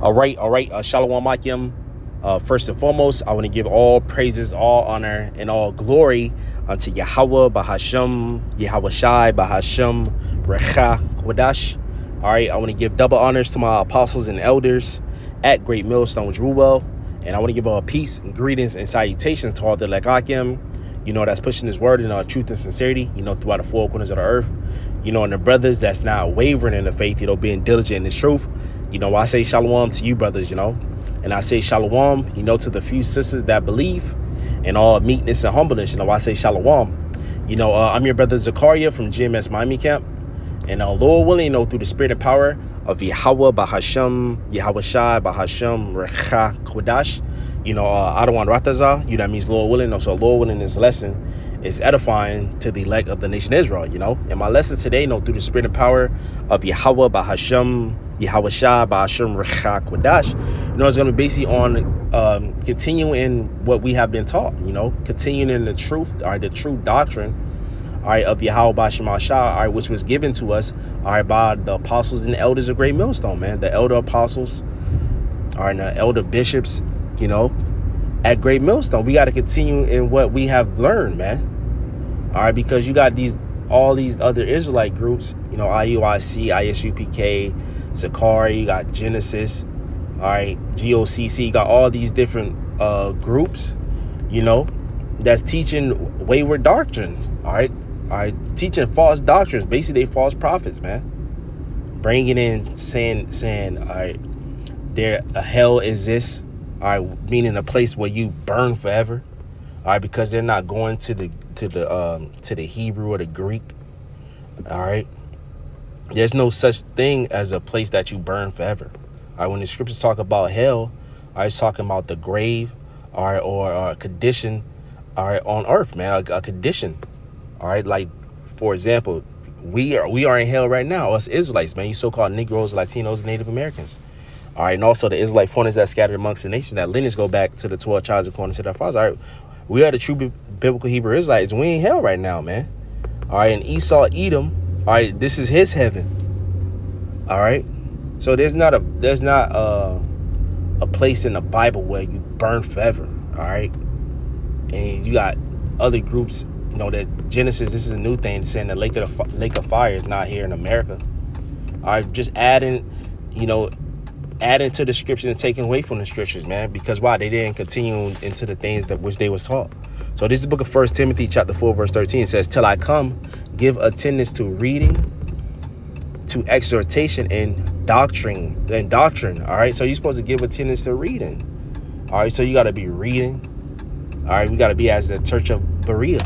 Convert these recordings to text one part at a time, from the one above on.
All right. Shalom Akim. First and foremost, I want to give all praises, all honor, and all glory unto Yahweh, Bahashem, Yahweh Shai, Bahashem, Recha, Kodash. All right. I want to give double honors to my apostles and elders at Great Millstone, Jeruel. And I want to give all peace and greetings and salutations to all the Lekakim, that's pushing this word in truth and sincerity, throughout the four corners of the earth, and the brothers that's not wavering in the faith, being diligent in this truth. I say shalom to you brothers, and I say shalom, to the few sisters that believe in all meekness and humbleness. I say shalom. I'm your brother Zakaria from GMS Miami Camp. And Lord willing, through the spirit and power of Yahweh, Bahashem, Yahweh Shai, Bahashem, Recha, Kodash, Adawan Rataza, that means Lord willing. So Lord willing, this lesson is edifying to the elect of the nation Israel, And my lesson today, through the spirit and power of Yahweh, Bahashem, Yahweh Shai, Bahashem, Recha, Kodash, it's going to be basically on continuing what we have been taught, continuing in the truth, the true doctrine, of Yahweh Bashim Shah, which was given to us, by the apostles and elders of Great Millstone, man. The elder apostles, and the elder bishops, at Great Millstone. We got to continue in what we have learned, man. Because you got all these other Israelite groups, IUIC, ISUPK, Sakari, you got Genesis, GOCC, you got all these different groups, that's teaching wayward doctrine, teaching false doctrines. Basically, they false prophets, man. Bringing in, saying, there a hell exists, meaning a place where you burn forever, because they're not going to the Hebrew or the Greek, There's no such thing as a place that you burn forever. When the scriptures talk about hell, it's talking about the grave, or a condition, on earth, man, a condition. Like, for example, we are in hell right now, us Israelites, man, you so-called Negroes, Latinos, Native Americans. And also the Israelite foreigners that scattered amongst the nations, that lineage go back to the 12 tribes according to their fathers. We are the true biblical Hebrew Israelites. We in hell right now, man. And Esau, Edom, this is his heaven. So there's not a place in the Bible where you burn forever. And you got other groups, that Genesis, this is a new thing, saying the lake of fire is not here in America. Just adding to the scriptures and taking away from the scriptures, man. Because why? They didn't continue into the things that which they was taught. So this is the book of 1 Timothy chapter 4, verse 13. It says, till I come, give attendance to reading, to exhortation and doctrine. So you're supposed to give attendance to reading. So you got to be reading. We got to be as the church of Berea.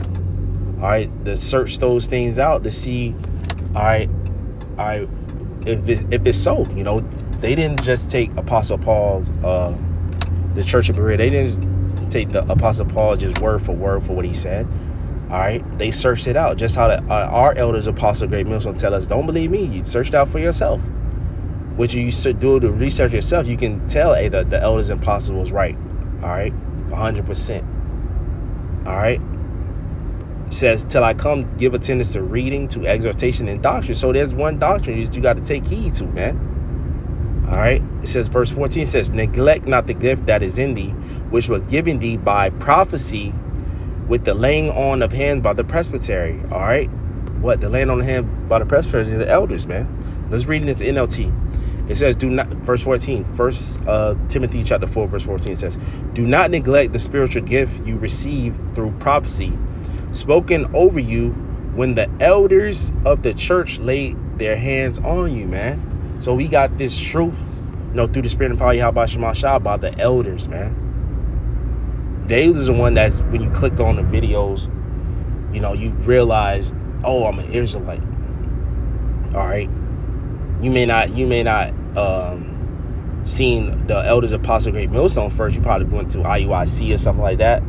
To search those things out to see, if it's so, they didn't just take Apostle Paul, the church of Berea. They didn't take the Apostle Paul just word for word for what he said. They searched it out. Just how our elders, Apostle Great Millstone, tell us, don't believe me. You search it out for yourself. What you used to do to research yourself, you can tell, hey, the elders and apostles was right. 100%. It says, till I come, give attendance to reading, to exhortation and doctrine. So there's one doctrine you got to take heed to, man. It says, verse 14 says, neglect not the gift that is in thee, which was given thee by prophecy with the laying on of hands by the presbytery. What? The laying on of hand by the presbytery, the elders, man. Let's read it into NLT. It says, do not, verse 14, 1 Timothy chapter 4, verse 14 says, do not neglect the spiritual gift you receive through prophecy, spoken over you when the elders of the church laid their hands on you, man. So we got this truth, through the spirit and power of Yahweh Shema Shah about the elders, man. They was the one that when you clicked on the videos, you realize, oh, I'm an Israelite. You may not seen the elders of Apostle Great Millstone first. You probably went to IUIC or something like that.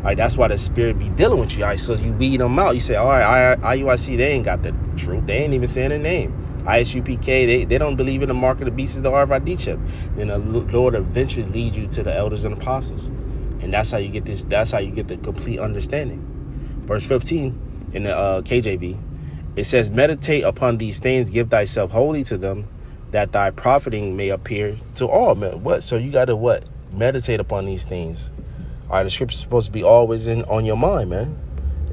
That's why the spirit be dealing with you. So you weed them out. You say, all right, IUIC, they ain't got the truth. They ain't even saying their name. ISUPK, they don't believe in the mark of the beast, the RFID chip. Then the Lord eventually leads you to the elders and apostles. And that's how you get this. That's how you get the complete understanding. Verse 15 in the KJV, it says, meditate upon these things, give thyself wholly to them, that thy profiting may appear to all men. What? So you got to what? Meditate upon these things. All right, the scripture's supposed to be always on your mind, man.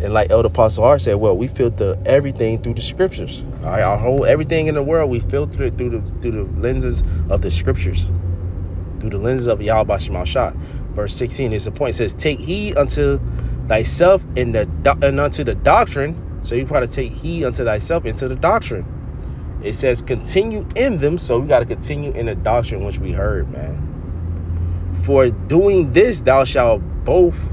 And like Elder Apostle Hart said, well, we filter everything through the scriptures. All right, our whole everything in the world, we filter it through the lenses of the scriptures, through the lenses of Yahweh Shema Shah. Verse 16 is the point. It says, take heed unto thyself and unto the doctrine. So you got to take heed unto thyself into the doctrine. It says, continue in them. So we got to continue in the doctrine which we heard, man. For doing this, thou shalt both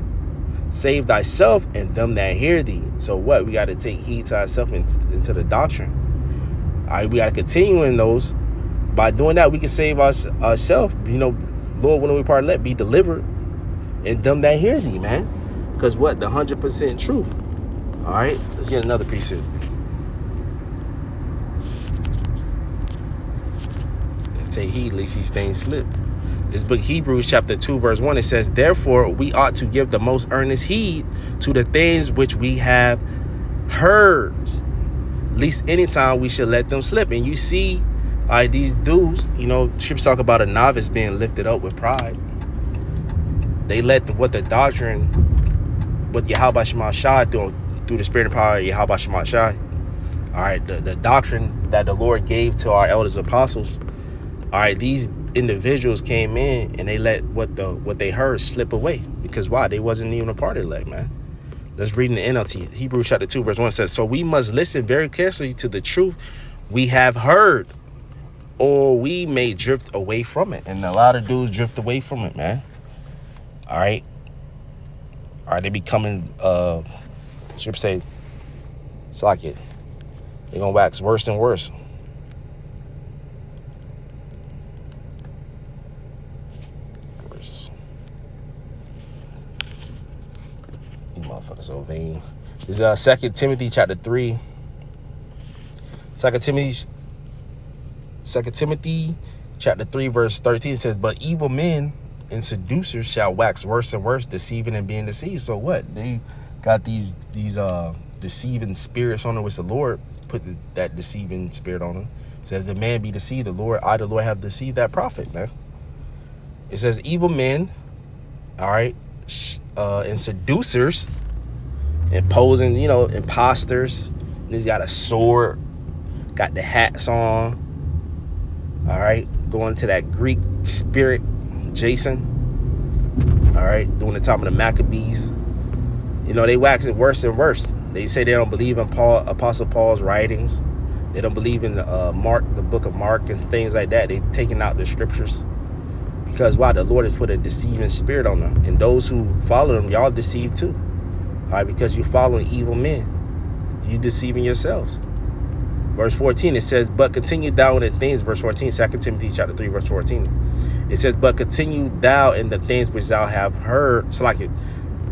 save thyself and them that hear thee. So what? We got to take heed to ourselves into the doctrine. All right, we got to continue in those. By doing that, we can save ourselves. You know, Lord, when we part, let be delivered, and them that hear thee, man. Because what? The 100% truth. All right, let's get another precept. And take heed lest these things slip. This book, Hebrews chapter 2, verse 1, it says, therefore, we ought to give the most earnest heed to the things which we have heard, least anytime we should let them slip. And you see, all right, these dudes, you know, scriptures talk about a novice being lifted up with pride. They let the doctrine, what Yahweh Shema Shah through the spirit and power of Yahweh Shema Shah, all right, the doctrine that the Lord gave to our elders apostles, all right, these individuals came in and they let what they heard slip away. Because why? They wasn't even a part of the elect, man. Let's read in the NLT. Hebrews chapter 2, verse 1 says, so we must listen very carefully to the truth we have heard, or we may drift away from it. And a lot of dudes drift away from it, man. All right, they becoming should say, it's like it. They're gonna wax worse and worse. Motherfucker so vain. This is 2 Timothy chapter 3. 2 Timothy chapter 3 verse 13 says, but evil men and seducers shall wax worse and worse, deceiving and being deceived. So what? They got these deceiving spirits on them, which the Lord put that deceiving spirit on them. It says, the man be deceived, the Lord have deceived that prophet, man. It says evil men, all right, and seducers, imposing, you know, imposters. He's got a sword, got the hats on, all right, going to that Greek spirit, Jason, all right, during the time of the Maccabees. You know, they wax it worse and worse. They say they don't believe in Apostle Paul's writings. They don't believe in the book of Mark and things like that. They've taken out the scriptures. Because why? The Lord has put a deceiving spirit on them. And those who follow them, y'all deceived too. All right, because you're following evil men. You're deceiving yourselves. Verse 14, it says, but continue thou in the things, verse 14, 2 Timothy chapter 3, verse 14. It says, but continue thou in the things which thou have heard. So like it,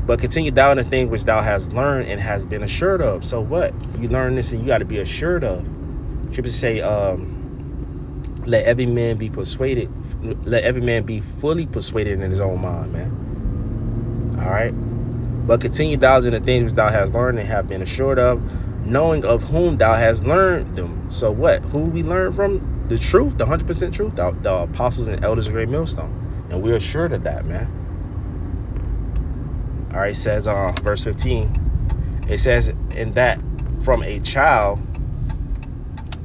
but continue thou in the things which thou hast learned and has been assured of. So what? You learn this and you got to be assured of. Scripture say, let every man be persuaded. Let every man be fully persuaded in his own mind, man. All right. But continue thou in the things which thou hast learned and have been assured of, knowing of whom thou hast learned them. So what? Who we learn from? The truth, the 100% truth, the apostles and elders of Great Millstone. And we're assured of that, man. All right, it says, verse 15, it says, in that from a child,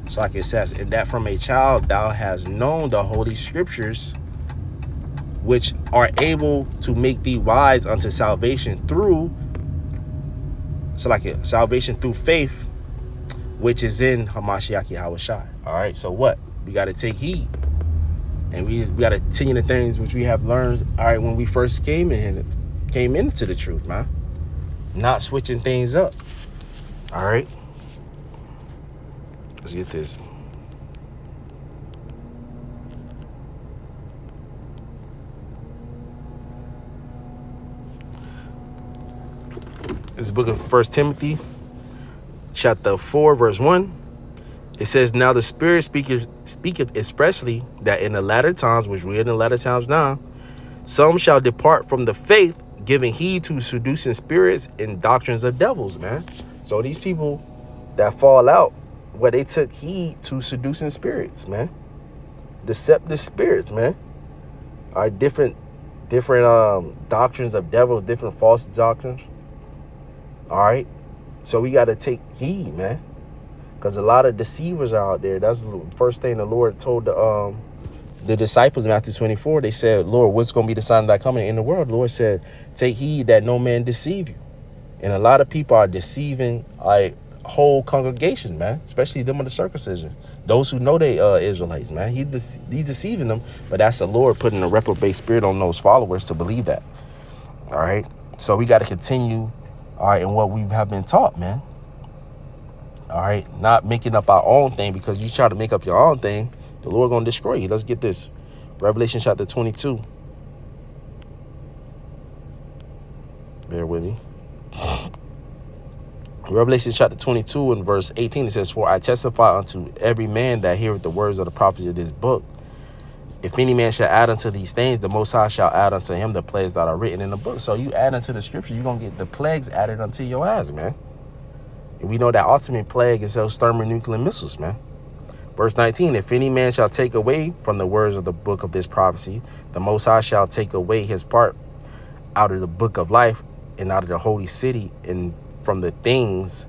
so like it says, in that from a child thou hast known the holy scriptures, which are able to make thee wise unto salvation through, so like it, salvation through faith, which is in Hamashiach Yahushua. All right, so what? We got to take heed. And we got to continue the things which we have learned, all right, when we first came into the truth, man. Not switching things up. All right. Let's get this. This book of 1 Timothy, chapter 4, verse 1. It says, now the Spirit speaketh expressly that in the latter times, which we're in the latter times now, some shall depart from the faith, giving heed to seducing spirits and doctrines of devils, man. So these people that fall out, well, they took heed to seducing spirits, man. deceptive spirits, man. All right, different doctrines of devil, different false doctrines. All right, so we got to take heed, man, because a lot of deceivers are out there. That's the first thing the Lord told the disciples in Matthew 24. They said, Lord, what's going to be the sign of thy coming in the world? The Lord said, take heed that no man deceive you. And a lot of people are deceiving whole congregations, man, especially them with the circumcision. Those who know they Israelites, man. He's deceiving them, but that's the Lord putting a reprobate spirit on those followers to believe that. All right. So we got to continue, all right, in what we have been taught, man. All right. Not making up our own thing, because you try to make up your own thing, the Lord going to destroy you. Let's get this. Revelation chapter 22. Bear with me. Revelation chapter 22 and verse 18, it says, for I testify unto every man that heareth the words of the prophecy of this book. If any man shall add unto these things, the Most High shall add unto him the plagues that are written in the book. So you add unto the scripture, you're going to get the plagues added unto your ass, man. And we know that ultimate plague is those thermonuclear missiles, man. Verse 19, if any man shall take away from the words of the book of this prophecy, the Most High shall take away his part out of the book of life and out of the holy city and from the things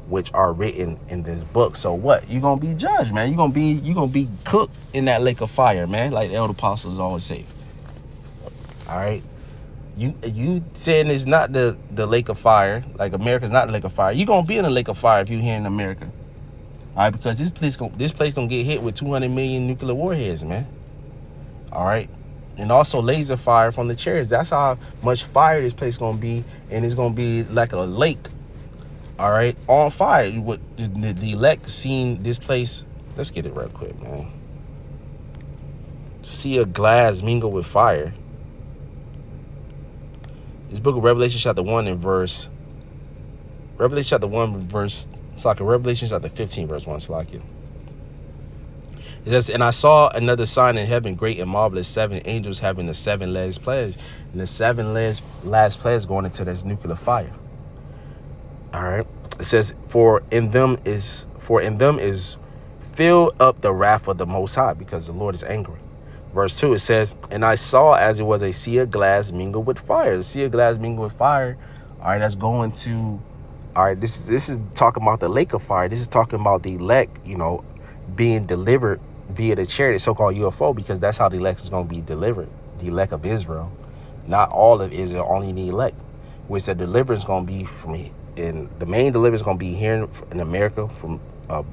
which are written in this book. So what? You're gonna be judged, man. You're gonna be cooked in that lake of fire, man, like the elder apostles always say. All right. You saying it's not the lake of fire, like America's not the lake of fire. You're gonna be in the lake of fire if you're here in America. All right, because this place gonna get hit with 200 million nuclear warheads, man. All right. And also laser fire from the chariots. That's how much fire this place gonna be, and it's gonna be like a lake, all right, on fire. What the elect seen this place? Let's get it real quick, man. See a glass mingle with fire. This book of Revelation chapter 1 and verse. Revelation chapter 1 verse. Revelation chapter 15 verse 1. It says, and I saw another sign in heaven, great and marvelous, 7 angels having the 7 last plagues, and the 7 last plagues going into this nuclear fire. All right. It says, for in them is filled up the wrath of the Most High, because the Lord is angry. Verse 2, it says, and I saw as it was a sea of glass mingled with fire. The sea of glass mingled with fire. All right, that's going to, all right, this is talking about the lake of fire. This is talking about the elect, being delivered via the chariot, so-called UFO, because that's how the elect is going to be delivered. The elect of Israel, not all of Israel, only the elect, which the deliverance going to be from, and the main deliverance is going to be here in America, from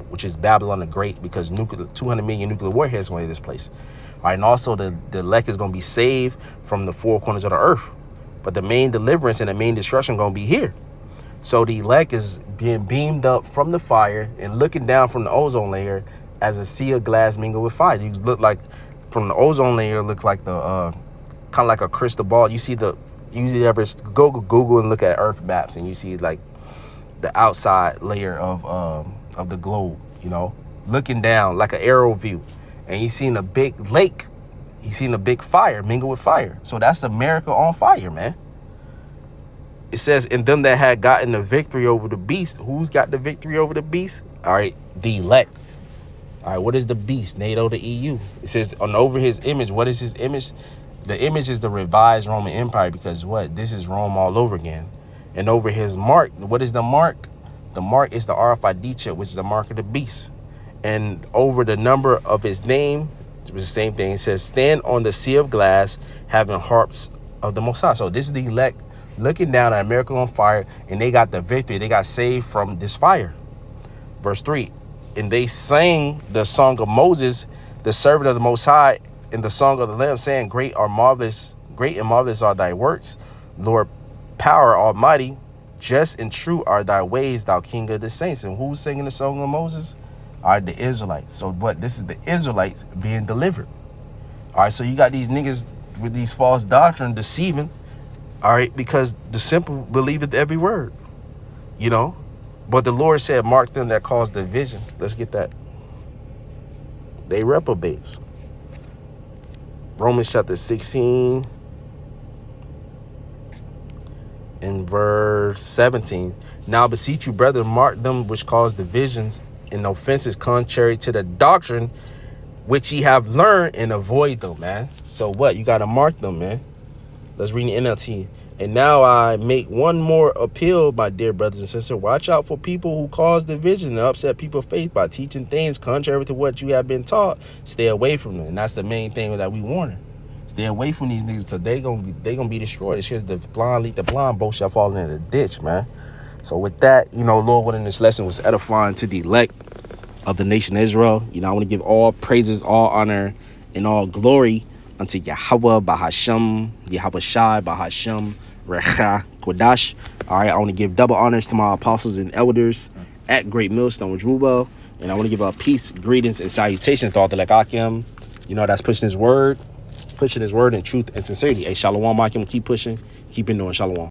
which is Babylon the Great, because 200 million nuclear warheads going to this place. All right, and also the elect is going to be saved from the 4 corners of the earth, but the main deliverance and the main destruction going to be here. So the elect is being beamed up from the fire and looking down from the ozone layer as a sea of glass mingled with fire. You look like, from the ozone layer, look like the kind of like a crystal ball. You ever go Google and look at Earth maps, and you see like the outside layer of the globe, looking down like an arrow view, and you seen a big lake, you seen a big fire mingled with fire. So that's America on fire, man. It says, in them that had gotten the victory over the beast. Who's got the victory over the beast? All right, the elect. All right, what is the beast? NATO, the EU. It says, over his image. What is his image? The image is the revised Roman Empire, because what? This is Rome all over again. And over his mark, what is the mark? The mark is the RFID chip, which is the mark of the beast. And over the number of his name, it was the same thing. It says, stand on the sea of glass, having harps of the Most High. So this is the elect looking down at America on fire, and they got the victory. They got saved from this fire. Verse 3, and they sang the song of Moses, the servant of the Most High, in the song of the Lamb, saying, great and marvelous are thy works, Lord, power almighty, just and true are thy ways, thou King of the saints. And who's singing the song of Moses? Are the Israelites. So what? This is the Israelites being delivered. All right, so you got these niggas with these false doctrine deceiving. All right, because the simple believeth every word, But the Lord said, mark them that cause division. Let's get that. They reprobates. Romans chapter 16 and verse 17. Now beseech you, brethren, mark them which cause divisions and offenses contrary to the doctrine, which ye have learned, and avoid them, man. So what? You got to mark them, man. Let's read the NLT. And now I make one more appeal, my dear brothers and sisters. Watch out for people who cause division and upset people's faith by teaching things contrary to what you have been taught. Stay away from them. And that's the main thing that we warning. Stay away from these niggas, because they gonna be destroyed. It's just the blind lead the blind, both shall fall into the ditch, man. So with that, Lord willing, this lesson was edifying to the elect of the nation of Israel. I want to give all praises, all honor, and all glory unto Yahweh Bahashem, Yahweh Shai Bahashem, Recha Kodash. All right, I want to give double honors to my apostles and elders at Great Millstone with Rubel. And I want to give peace, greetings, and salutations to all the Lekakim. That's pushing his word in truth and sincerity. Hey, Shalom, Akim, keep pushing, keep doing. Shalom.